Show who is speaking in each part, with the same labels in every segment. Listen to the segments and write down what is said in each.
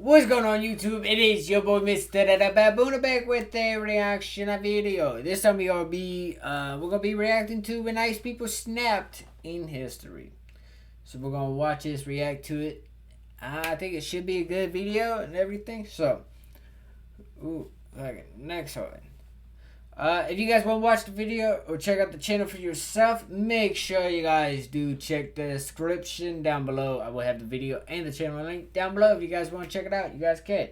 Speaker 1: What's going on YouTube? It is your boy MrBaboon back with a reaction video. This time we're gonna be reacting to when nice people snapped in history. So we're gonna watch this, react to it. I think it should be a good video and everything. So, okay, next one. If you guys want to watch the video or check out the channel for yourself, make sure you guys do check the description down below. I will have the video and the channel link down below. If you guys want to check it out, you guys can.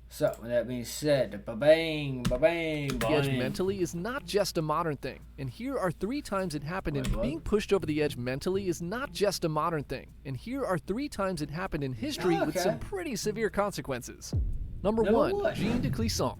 Speaker 1: So, with that being said, ba-bang, ba-bang, ba-bang.
Speaker 2: The edge mentally is not just a modern thing. And here are 3 times it happened in being pushed over the edge mentally is not just a modern thing. And here are 3 times it happened in history with some pretty severe consequences. Number 1, Jean de Clisson.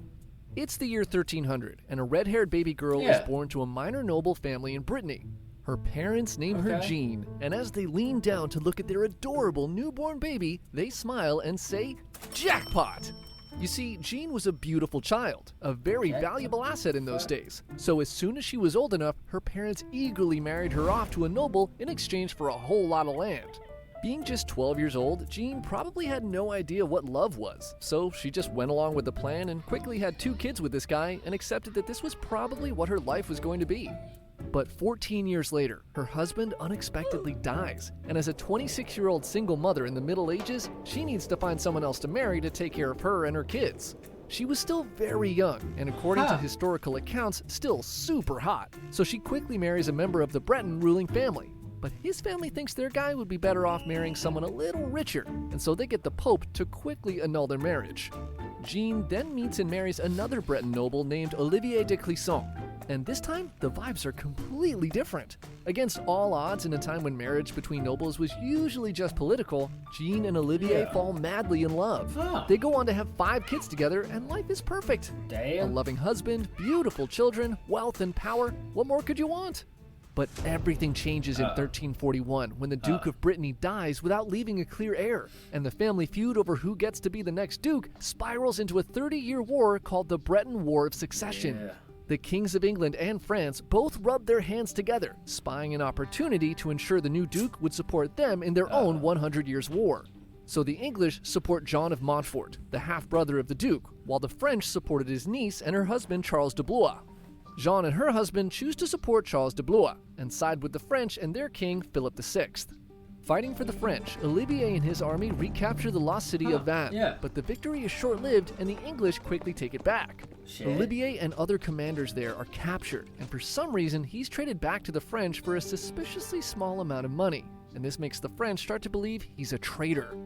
Speaker 2: It's the year 1300, and a red-haired baby girl was born to a minor noble family in Brittany. Her parents named her Jean, and as they lean down to look at their adorable newborn baby, they smile and say, "Jackpot!" You see, Jean was a beautiful child, a very valuable asset in those days. So as soon as she was old enough, her parents eagerly married her off to a noble in exchange for a whole lot of land. Being just 12 years old, Jean probably had no idea what love was, so she just went along with the plan and quickly had 2 kids with this guy and accepted that this was probably what her life was going to be. But 14 years later, her husband unexpectedly dies, and as a 26-year-old single mother in the Middle Ages, she needs to find someone else to marry to take care of her and her kids. She was still very young, and according to historical accounts, still super hot, so she quickly marries a member of the Breton ruling family. But his family thinks their guy would be better off marrying someone a little richer, and so they get the Pope to quickly annul their marriage. Jean then meets and marries another Breton noble named Olivier de Clisson, and this time the vibes are completely different. Against all odds, in a time when marriage between nobles was usually just political, Jean and Olivier fall madly in love. They go on to have 5 kids together, and life is perfect. A loving husband, beautiful children, wealth and power. What more could you want? But everything changes in 1341 when the Duke of Brittany dies without leaving a clear heir, and the family feud over who gets to be the next duke spirals into a 30-year war called the Breton War of Succession. The kings of England and France both rubbed their hands together, spying an opportunity to ensure the new duke would support them in their own 100 Years' War. So the English support John of Montfort, the half-brother of the duke, while the French supported his niece and her husband Charles de Blois. Jean and her husband choose to support Charles de Blois and side with the French and their king, Philip VI. Fighting for the French, Olivier and his army recapture the lost city of Vannes, but the victory is short-lived and the English quickly take it back. Olivier and other commanders there are captured, and for some reason he's traded back to the French for a suspiciously small amount of money, and this makes the French start to believe he's a traitor.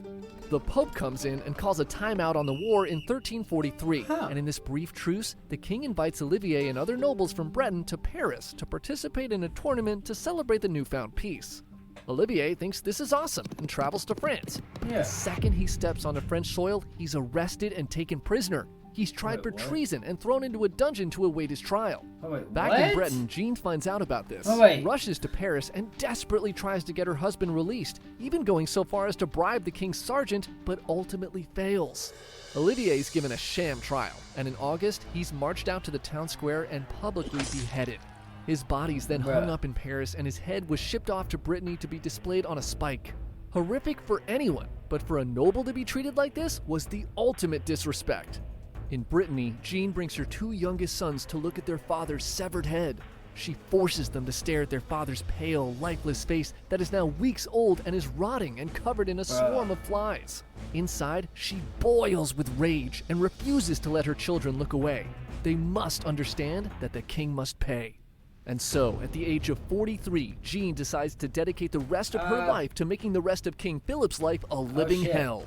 Speaker 2: The Pope comes in and calls a timeout on the war in 1343, and in this brief truce, the king invites Olivier and other nobles from Breton to Paris to participate in a tournament to celebrate the newfound peace. Olivier thinks this is awesome and travels to France. But the second he steps onto French soil, he's arrested and taken prisoner. He's tried for treason and thrown into a dungeon to await his trial. Back in Britain, Jean finds out about this, rushes to Paris, and desperately tries to get her husband released, even going so far as to bribe the king's sergeant, but ultimately fails. Olivier's given a sham trial, and in August, he's marched out to the town square and publicly beheaded. His body's then hung up in Paris, and his head was shipped off to Brittany to be displayed on a spike. Horrific for anyone, but for a noble to be treated like this was the ultimate disrespect. In Brittany, Jean brings her 2 youngest sons to look at their father's severed head. She forces them to stare at their father's pale, lifeless face that is now weeks old and is rotting and covered in a swarm of flies. Inside, she boils with rage and refuses to let her children look away. They must understand that the king must pay. And so, at the age of 43, Jean decides to dedicate the rest of her life to making the rest of King Philip's life a living hell.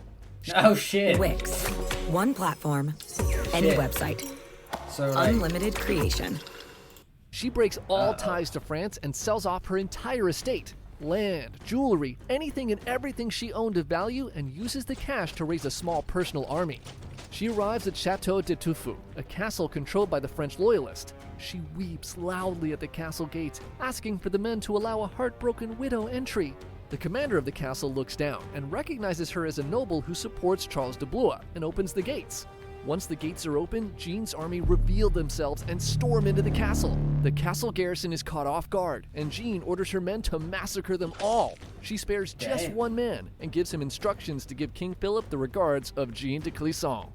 Speaker 3: Wix. One platform, any website. Unlimited creation.
Speaker 2: She breaks all ties to France and sells off her entire estate. Land, jewelry, anything and everything she owned of value, and uses the cash to raise a small personal army. She arrives at Château de Tuffeau, a castle controlled by the French loyalists. She weeps loudly at the castle gates, asking for the men to allow a heartbroken widow entry. The commander of the castle looks down and recognizes her as a noble who supports Charles de Blois and opens the gates. Once the gates are open, Jean's army reveal themselves and storm into the castle. The castle garrison is caught off guard, and Jean orders her men to massacre them all. She spares just one man and gives him instructions to give King Philip the regards of Jean de Clisson.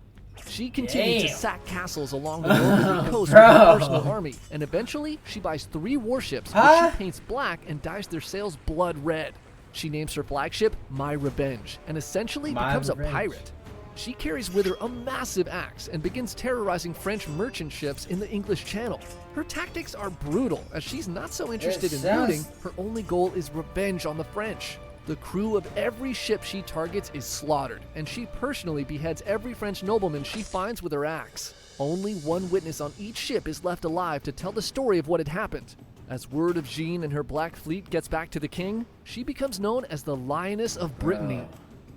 Speaker 2: She continued to sack castles along the northern coast with her personal army, and eventually she buys 3 warships, which she paints black and dyes their sails blood red. She names her flagship My Revenge, and essentially becomes a pirate. She carries with her a massive axe and begins terrorizing French merchant ships in the English Channel. Her tactics are brutal, as she's not so interested in looting. Her only goal is revenge on the French. The crew of every ship she targets is slaughtered, and she personally beheads every French nobleman she finds with her axe. Only one witness on each ship is left alive to tell the story of what had happened. As word of Jean and her Black Fleet gets back to the king, she becomes known as the Lioness of Brittany.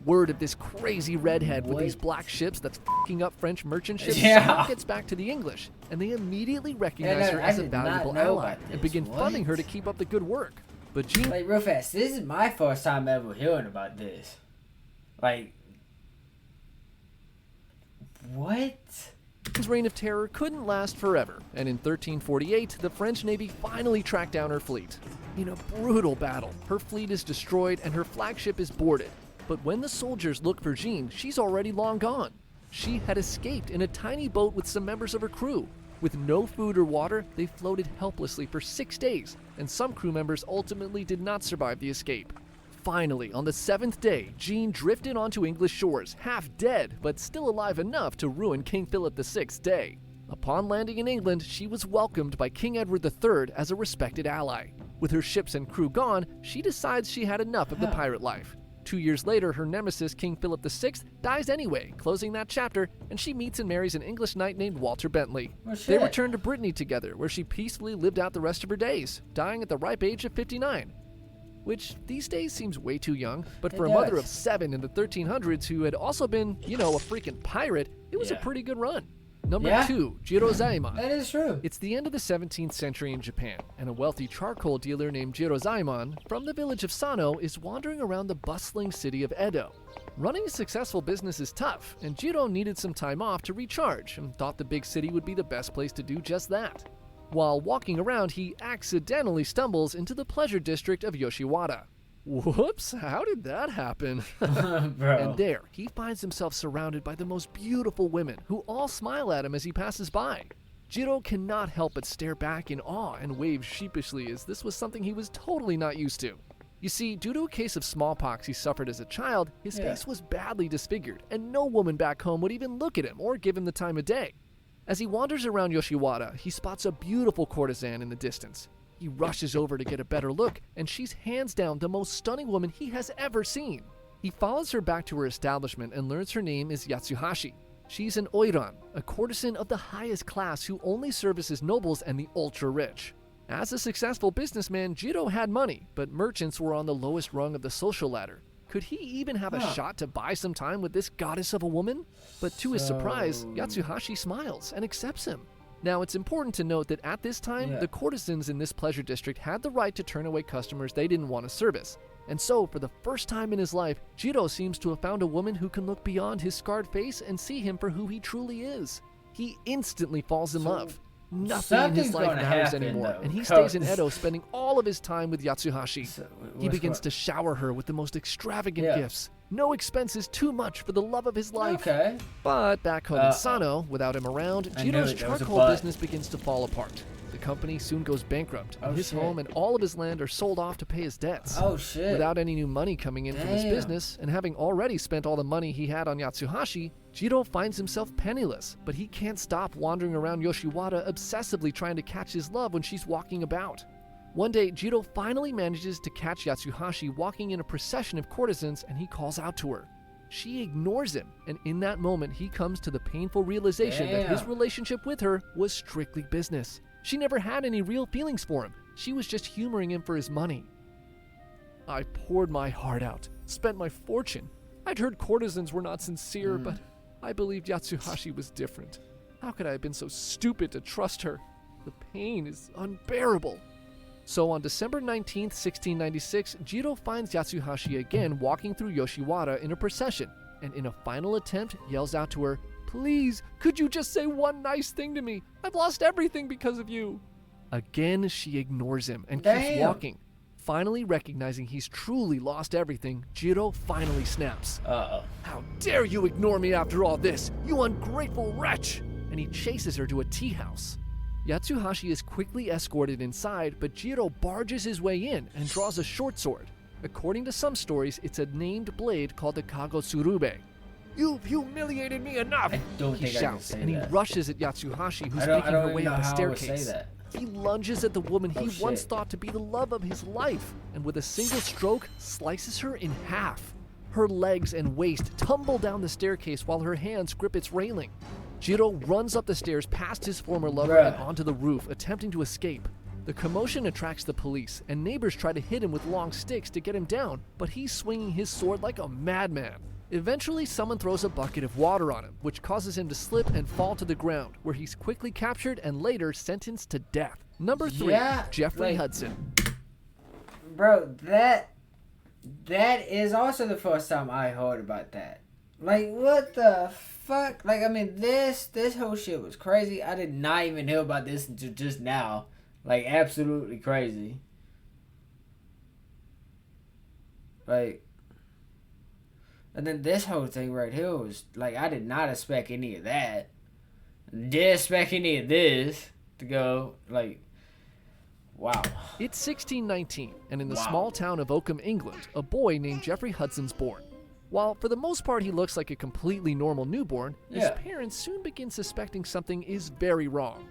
Speaker 2: Word of this crazy redhead with these black ships that's f***ing up French merchant ships gets back to the English, and they immediately recognize her as a valuable ally and begin funding her to keep up the good work. But Jean...
Speaker 1: Like, real fast, this is my first time ever hearing about this. Like... What?
Speaker 2: Jean's reign of terror couldn't last forever, and in 1348, the French Navy finally tracked down her fleet. In a brutal battle, her fleet is destroyed and her flagship is boarded. But when the soldiers look for Jean, she's already long gone. She had escaped in a tiny boat with some members of her crew. With no food or water, they floated helplessly for 6 days, and some crew members ultimately did not survive the escape. Finally, on the 7th day, Jean drifted onto English shores, half dead, but still alive enough to ruin King Philip VI's day. Upon landing in England, she was welcomed by King Edward III as a respected ally. With her ships and crew gone, she decides she had enough of the pirate life. 2 years later, her nemesis, King Philip VI, dies anyway, closing that chapter, and she meets and marries an English knight named Walter Bentley. They return to Brittany together, where she peacefully lived out the rest of her days, dying at the ripe age of 59. Which these days seems way too young, but for a mother of 7 in the 1300s who had also been, a freaking pirate, it was a pretty good run. Number 2, Jirozaemon.
Speaker 1: That is true.
Speaker 2: It's the end of the 17th century in Japan, and a wealthy charcoal dealer named Jirozaemon from the village of Sano is wandering around the bustling city of Edo. Running a successful business is tough, and Jiro needed some time off to recharge and thought the big city would be the best place to do just that. While walking around, he accidentally stumbles into the pleasure district of Yoshiwara. Whoops, how did that happen? And there, he finds himself surrounded by the most beautiful women who all smile at him as he passes by. Jiro cannot help but stare back in awe and wave sheepishly, as this was something he was totally not used to. You see, due to a case of smallpox he suffered as a child, his face was badly disfigured, and no woman back home would even look at him or give him the time of day. As he wanders around Yoshiwara, he spots a beautiful courtesan in the distance. He rushes over to get a better look, and she's hands down the most stunning woman he has ever seen. He follows her back to her establishment and learns her name is Yatsuhashi. She's an oiran, a courtesan of the highest class who only services nobles and the ultra-rich. As a successful businessman, Jiro had money, but merchants were on the lowest rung of the social ladder. Could he even have a shot to buy some time with this goddess of a woman? But to his surprise, Yatsuhashi smiles and accepts him. Now, it's important to note that at this time, the courtesans in this pleasure district had the right to turn away customers they didn't want to service. And so, for the first time in his life, Jiro seems to have found a woman who can look beyond his scarred face and see him for who he truly is. He instantly falls in love. Nothing in his life matters anymore, and he stays in Edo, spending all of his time with Yatsuhashi. He begins to shower her with the most extravagant gifts. No expense is too much for the love of his life. But back home in Sano, without him around, Jiro's charcoal business begins to fall apart. The company soon goes bankrupt, and his home and all of his land are sold off to pay his debts. Without any new money coming in from his business, and having already spent all the money he had on Yatsuhashi, Jiro finds himself penniless, but he can't stop wandering around Yoshiwara obsessively trying to catch his love when she's walking about. One day, Jiro finally manages to catch Yatsuhashi walking in a procession of courtesans, and he calls out to her. She ignores him, and in that moment, he comes to the painful realization that his relationship with her was strictly business. She never had any real feelings for him. She was just humoring him for his money. I poured my heart out, spent my fortune. I'd heard courtesans were not sincere, but I believed Yatsuhashi was different. How could I have been so stupid to trust her? The pain is unbearable. So on December 19th, 1696, Jiro finds Yatsuhashi again walking through Yoshiwara in a procession, and in a final attempt yells out to her, Please, could you just say one nice thing to me? I've lost everything because of you." Again, she ignores him and keeps walking. Finally recognizing he's truly lost everything, Jiro finally snaps.
Speaker 1: Uh-oh.
Speaker 2: "How dare you ignore me after all this, you ungrateful wretch!" And he chases her to a tea house. Yatsuhashi is quickly escorted inside, but Jiro barges his way in and draws a short sword. According to some stories, it's a named blade called the Kagotsurube. "You've humiliated me enough!" He shouts, and he rushes at Yatsuhashi, who's making her way up a staircase. He lunges at the woman he once thought to be the love of his life, and with a single stroke, slices her in half. Her legs and waist tumble down the staircase while her hands grip its railing. Jiro runs up the stairs past his former lover and onto the roof, attempting to escape. The commotion attracts the police, and neighbors try to hit him with long sticks to get him down, but he's swinging his sword like a madman. Eventually, someone throws a bucket of water on him, which causes him to slip and fall to the ground, where he's quickly captured and later sentenced to death. Number 3, Jeffrey Hudson.
Speaker 1: Bro, that is also the first time I heard about that. Like, what the fuck? Like, I mean, this whole shit was crazy. I did not even hear about this until just now. Like, absolutely crazy. Like, and then this whole thing right here was, like, I did not expect any of that. Didn't expect any of this to go, like, wow.
Speaker 2: It's 1619, and in the small town of Oakham, England, a boy named Jeffrey Hudson's born. While for the most part he looks like a completely normal newborn, his parents soon begin suspecting something is very wrong.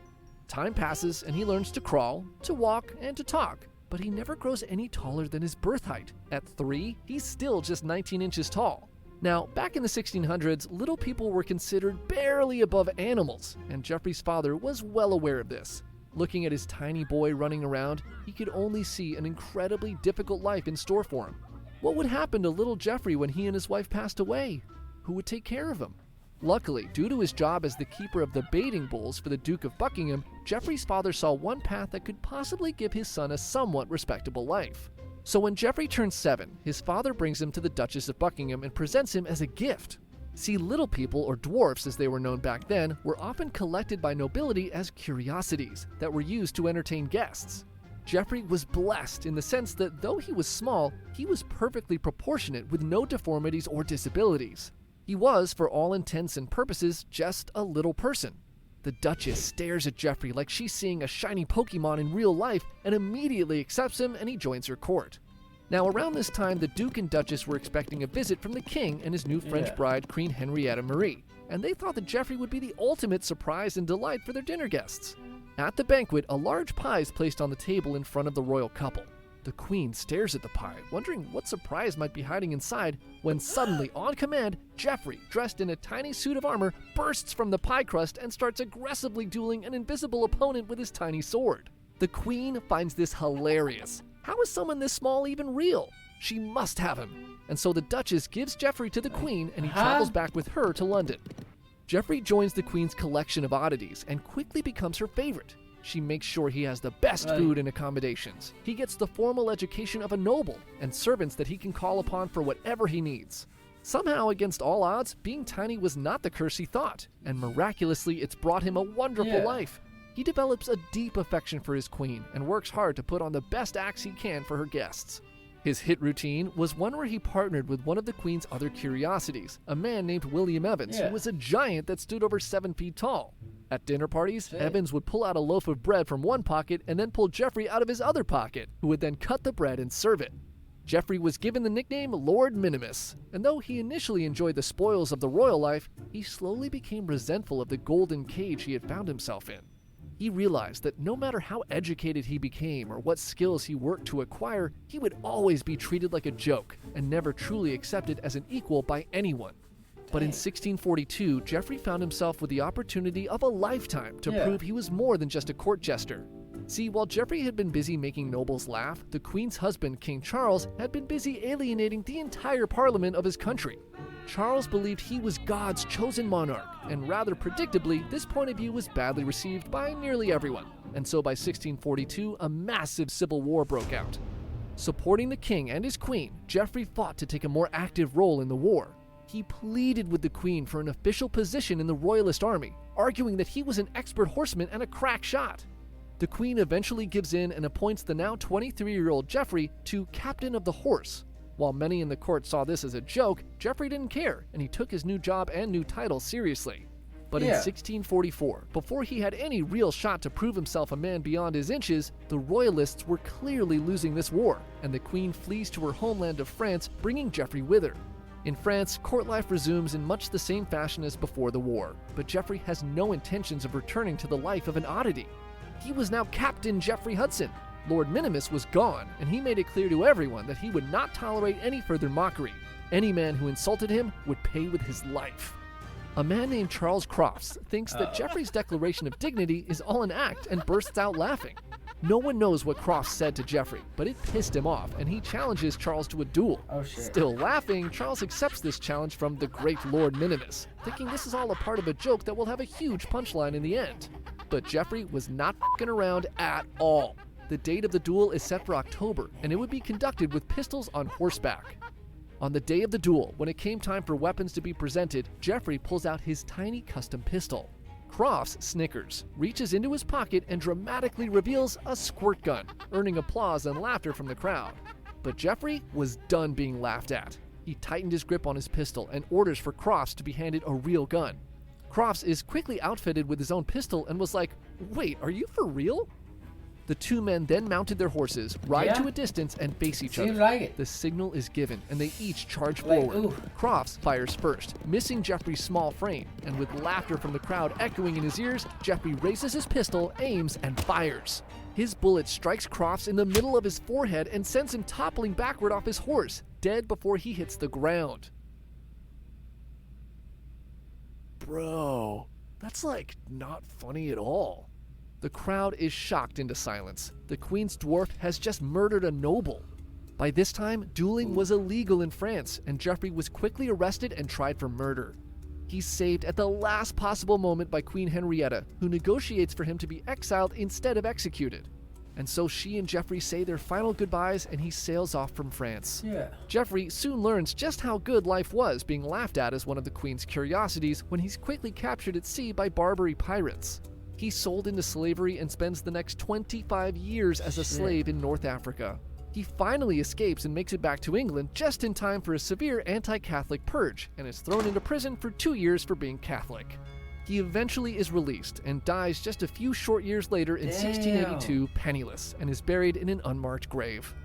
Speaker 2: Time passes, and he learns to crawl, to walk, and to talk, but he never grows any taller than his birth height. At 3, he's still just 19 inches tall. Now, back in the 1600s, little people were considered barely above animals, and Jeffrey's father was well aware of this. Looking at his tiny boy running around, he could only see an incredibly difficult life in store for him. What would happen to little Jeffrey when he and his wife passed away? Who would take care of him? Luckily, due to his job as the keeper of the baiting bulls for the Duke of Buckingham, Jeffrey's father saw one path that could possibly give his son a somewhat respectable life. So when Jeffrey turns 7, his father brings him to the Duchess of Buckingham and presents him as a gift. See, little people, or dwarfs as they were known back then, were often collected by nobility as curiosities that were used to entertain guests. Jeffrey was blessed in the sense that though he was small, he was perfectly proportionate with no deformities or disabilities. He was, for all intents and purposes, just a little person. The Duchess stares at Jeffrey like she's seeing a shiny Pokemon in real life and immediately accepts him, and he joins her court. Now, around this time, the Duke and Duchess were expecting a visit from the King and his new French bride, Queen Henrietta Marie, and they thought that Jeffrey would be the ultimate surprise and delight for their dinner guests. At the banquet, a large pie is placed on the table in front of the royal couple. The Queen stares at the pie, wondering what surprise might be hiding inside, when suddenly, on command, Jeffrey, dressed in a tiny suit of armor, bursts from the pie crust and starts aggressively dueling an invisible opponent with his tiny sword. The Queen finds this hilarious. How is someone this small even real? She must have him. And so the Duchess gives Jeffrey to the Queen, and he travels back with her to London. Jeffrey joins the Queen's collection of oddities and quickly becomes her favorite. She makes sure he has the best food and accommodations. He gets the formal education of a noble and servants that he can call upon for whatever he needs. Somehow, against all odds, being tiny was not the curse he thought, and miraculously it's brought him a wonderful life. He develops a deep affection for his queen and works hard to put on the best acts he can for her guests. His hit routine was one where he partnered with one of the Queen's other curiosities, a man named William Evans, who was a giant that stood over 7 feet tall. At dinner parties, Evans would pull out a loaf of bread from one pocket and then pull Jeffrey out of his other pocket, who would then cut the bread and serve it. Jeffrey was given the nickname Lord Minimus, and though he initially enjoyed the spoils of the royal life, he slowly became resentful of the golden cage he had found himself in. He realized that no matter how educated he became or what skills he worked to acquire, he would always be treated like a joke and never truly accepted as an equal by anyone. But in 1642, Jeffrey found himself with the opportunity of a lifetime to prove he was more than just a court jester. See, while Jeffrey had been busy making nobles laugh, the Queen's husband, King Charles, had been busy alienating the entire parliament of his country. Charles believed he was God's chosen monarch, and rather predictably, this point of view was badly received by nearly everyone. And so by 1642, a massive civil war broke out. Supporting the king and his queen, Jeffrey fought to take a more active role in the war. He pleaded with the Queen for an official position in the Royalist army, arguing that he was an expert horseman and a crack shot. The Queen eventually gives in and appoints the now 23-year-old Geoffrey to captain of the horse. While many in the court saw this as a joke, Geoffrey didn't care, and he took his new job and new title seriously. But in 1644, before he had any real shot to prove himself a man beyond his inches, the Royalists were clearly losing this war, and the Queen flees to her homeland of France, bringing Geoffrey with her. In France, court life resumes in much the same fashion as before the war, but Geoffrey has no intentions of returning to the life of an oddity. He was now Captain Geoffrey Hudson. Lord Minimus was gone, and he made it clear to everyone that he would not tolerate any further mockery. Any man who insulted him would pay with his life. A man named Charles Crofts thinks that Geoffrey's declaration of dignity is all an act and bursts out laughing. No one knows what Crofts said to Geoffrey, but it pissed him off, and he challenges Charles to a duel. Still laughing, Charles accepts this challenge from the great Lord Minimus, thinking this is all a part of a joke that will have a huge punchline in the end. But Geoffrey was not f***ing around at all. The date of the duel is set for October, and it would be conducted with pistols on horseback. On the day of the duel, when it came time for weapons to be presented, Geoffrey pulls out his tiny custom pistol. Crofts snickers, reaches into his pocket, and dramatically reveals a squirt gun, earning applause and laughter from the crowd. But Geoffrey was done being laughed at. He tightened his grip on his pistol and orders for Crofts to be handed a real gun. Crofts is quickly outfitted with his own pistol and was like, "Wait, are you for real?" The two men then mounted their horses, ride to a distance, and face each other.
Speaker 1: Like it.
Speaker 2: The signal is given, and they each charge forward. Crofts fires first, missing Geoffrey's small frame, and with laughter from the crowd echoing in his ears, Geoffrey raises his pistol, aims, and fires. His bullet strikes Crofts in the middle of his forehead and sends him toppling backward off his horse, dead before he hits the ground. Bro, that's like not funny at all. The crowd is shocked into silence. The Queen's dwarf has just murdered a noble. By this time, dueling was illegal in France, and Geoffrey was quickly arrested and tried for murder. He's saved at the last possible moment by Queen Henrietta, who negotiates for him to be exiled instead of executed. And so she and Geoffrey say their final goodbyes, and he sails off from France. Geoffrey soon learns just how good life was, being laughed at as one of the Queen's curiosities when he's quickly captured at sea by Barbary pirates. He's sold into slavery and spends the next 25 years as a slave in North Africa. He finally escapes and makes it back to England just in time for a severe anti-Catholic purge, and is thrown into prison for 2 years for being Catholic. He eventually is released and dies just a few short years later in 1682, penniless, and is buried in an unmarked grave.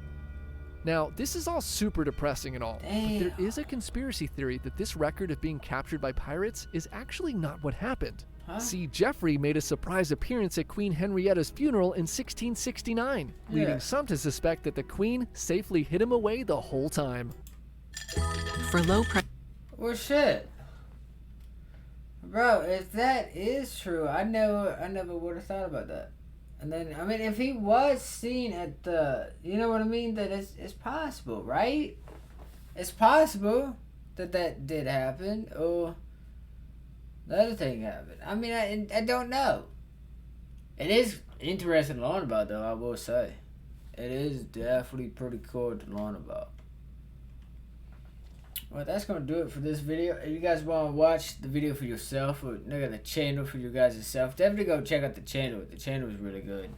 Speaker 2: Now, this is all super depressing and all, but there is a conspiracy theory that this record of being captured by pirates is actually not what happened. See, Geoffrey made a surprise appearance at Queen Henrietta's funeral in 1669, leading some to suspect that the Queen safely hid him away the whole time.
Speaker 3: For low price.
Speaker 1: Well, shit. Bro, if that is true, I never would have thought about that. And then, I mean, if he was seen at the, you know what I mean? That it's possible, right? It's possible that that did happen, or the other thing happened. I mean, I don't know. It is interesting to learn about, though, I will say. It is definitely pretty cool to learn about. Well, that's going to do it for this video. If you guys want to watch the video for yourself, or look at the channel for you guys yourself, definitely go check out the channel. The channel is really good.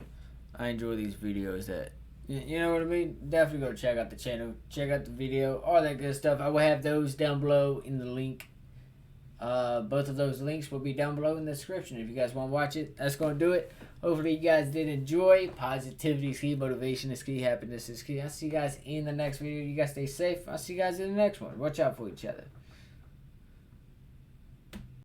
Speaker 1: I enjoy these videos that, you know what I mean? Definitely go check out the channel. Check out the video, all that good stuff. I will have those down below in the link. Both of those links will be down below in the description. If you guys want to watch it, that's going to do it. Hopefully you guys did enjoy. Positivity is key. Motivation is key. Happiness is key. I'll see you guys in the next video. You guys stay safe. I'll see you guys in the next one. Watch out for each other.